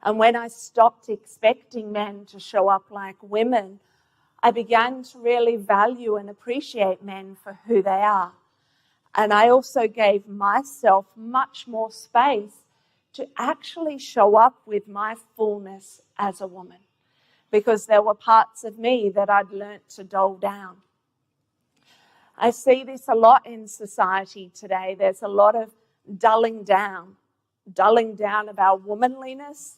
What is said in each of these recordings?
And when I stopped expecting men to show up like women, I began to really value and appreciate men for who they are. And I also gave myself much more space to actually show up with my fullness as a woman, because there were parts of me that I'd learnt to dull down. I see this a lot in society today. There's a lot of dulling down of our womanliness,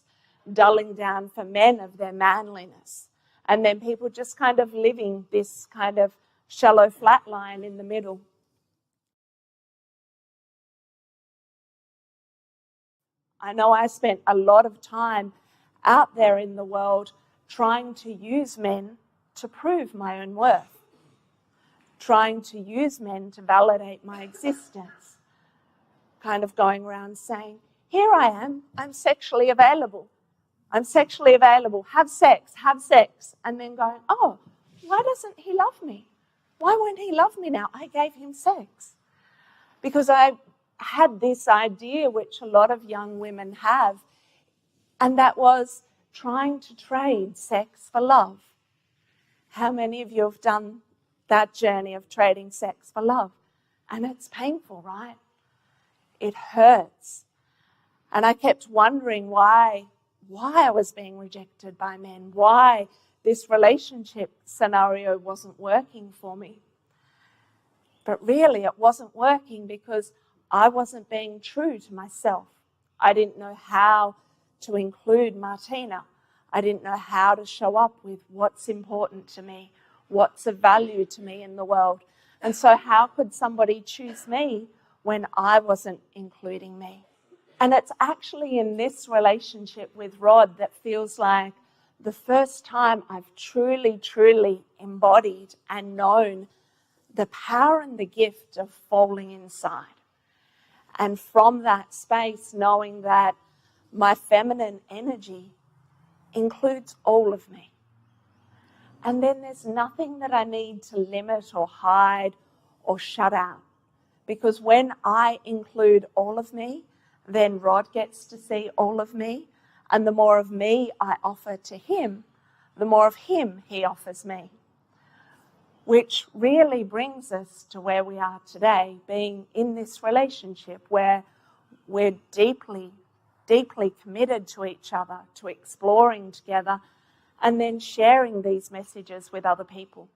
dulling down for men of their manliness. And then people just kind of living this kind of shallow flat line in the middle. I know I spent a lot of time out there in the world trying to use men to prove my own worth, trying to use men to validate my existence, kind of going around saying, here I am, I'm sexually available, have sex, and then going, oh, why doesn't he love me? Why won't he love me now? I gave him sex. Because I had this idea, which a lot of young women have, and that was trying to trade sex for love. How many of you have done that journey of trading sex for love? And it's painful, right? It hurts. And I kept wondering why I was being rejected by men, why this relationship scenario wasn't working for me. But really, it wasn't working because I wasn't being true to myself. I didn't know how to include Martina. I didn't know how to show up with what's important to me, what's of value to me in the world. And so how could somebody choose me when I wasn't including me? And it's actually in this relationship with Rod that feels like the first time I've truly, truly embodied and known the power and the gift of falling inside. And from that space, knowing that my feminine energy includes all of me. And then there's nothing that I need to limit or hide or shut out. Because when I include all of me, then Rod gets to see all of me. And the more of me I offer to him, the more of him he offers me. Which really brings us to where we are today, being in this relationship where we're deeply, deeply committed to each other, to exploring together, and then sharing these messages with other people.